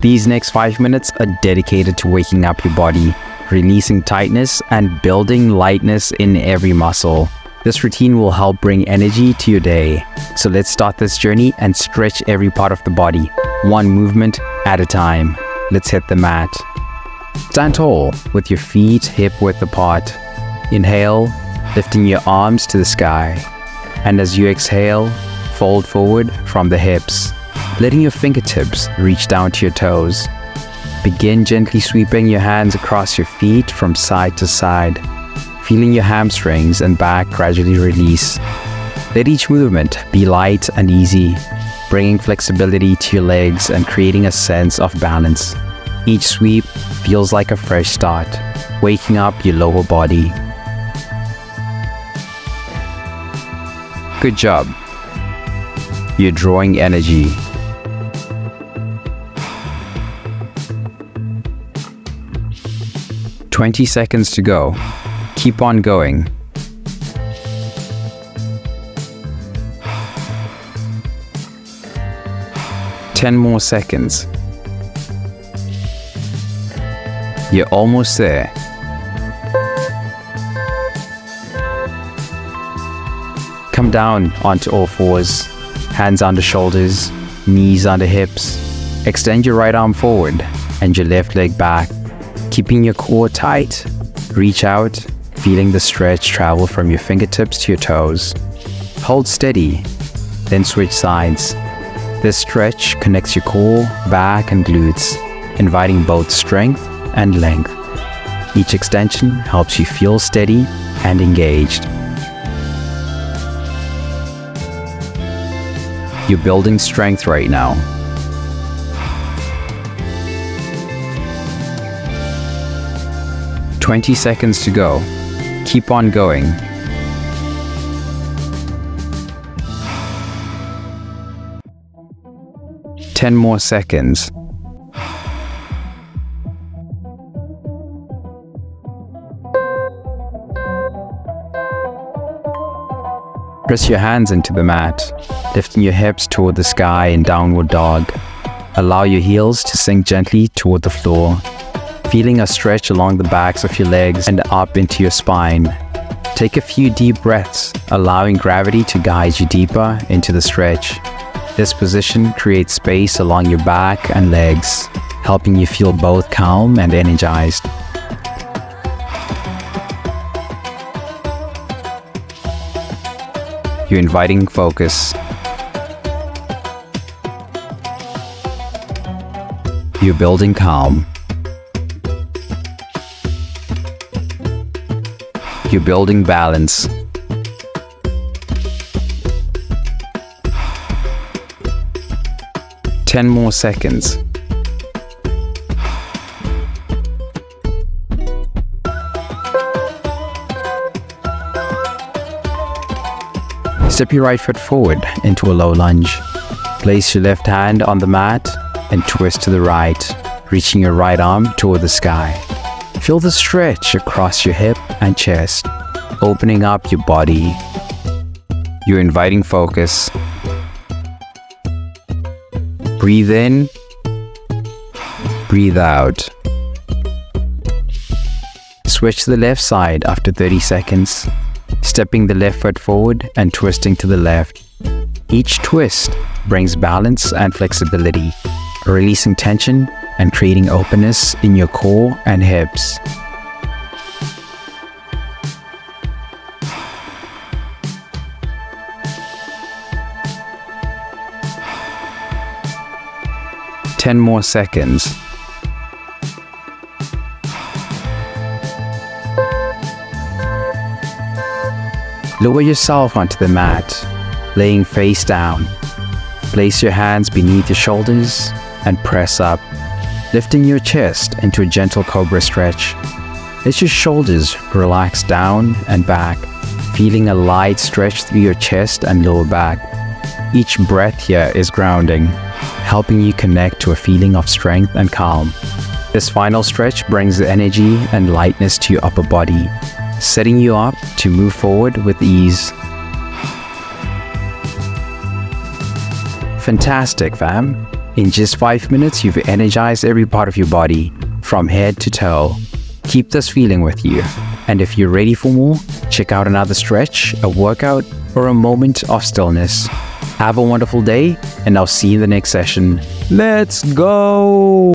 These next 5 minutes are dedicated to waking up your body, releasing tightness and building lightness in every muscle. This routine will help bring energy to your day. So let's start this journey and stretch every part of the body, one movement at a time. Let's hit the mat. Stand tall with your feet hip-width apart. Inhale, lifting your arms to the sky. And as you exhale, fold forward from the hips, letting your fingertips reach down to your toes. Begin gently sweeping your hands across your feet from side to side, feeling your hamstrings and back gradually release. Let each movement be light and easy, bringing flexibility to your legs and creating a sense of balance. Each sweep feels like a fresh start, waking up your lower body. Good job. You're drawing energy. "20 seconds to go. Keep on going." "10 more seconds. You're almost there. Come down onto all fours, hands under shoulders, knees under hips. Extend your right arm forward and your left leg back, keeping your core tight. Reach out, feeling the stretch travel from your fingertips to your toes. Hold steady, then switch sides. This stretch connects your core, back, and glutes, inviting both strength and length. Each extension helps you feel steady and engaged. You're building strength right now. "20 seconds to go. Keep on going." "10 more seconds. Press your hands into the mat, lifting your hips toward the sky in downward dog. Allow your heels to sink gently toward the floor, feeling a stretch along the backs of your legs and up into your spine. Take a few deep breaths, allowing gravity to guide you deeper into the stretch. This position creates space along your back and legs, helping you feel both calm and energized. You're inviting focus. You're building calm. You're building balance. "10 more seconds. Step your right foot forward into a low lunge. Place your left hand on the mat and twist to the right, reaching your right arm toward the sky. Feel the stretch across your hip and chest, opening up your body. You're inviting focus. Breathe in, breathe out. Switch to the left side after 30 seconds, stepping the left foot forward and twisting to the left. Each twist brings balance and flexibility, releasing tension and creating openness in your core and hips. "10 more seconds. Lower yourself onto the mat, laying face down. Place your hands beneath your shoulders and press up, lifting your chest into a gentle cobra stretch. Let your shoulders relax down and back, feeling a light stretch through your chest and lower back. Each breath here is grounding, helping you connect to a feeling of strength and calm. This final stretch brings energy and lightness to your upper body, setting you up to move forward with ease. Fantastic, fam. In just 5 minutes, you've energized every part of your body, from head to toe. Keep this feeling with you. And if you're ready for more, check out another stretch, a workout, or a moment of stillness. Have a wonderful day, and I'll see you in the next session. Let's go!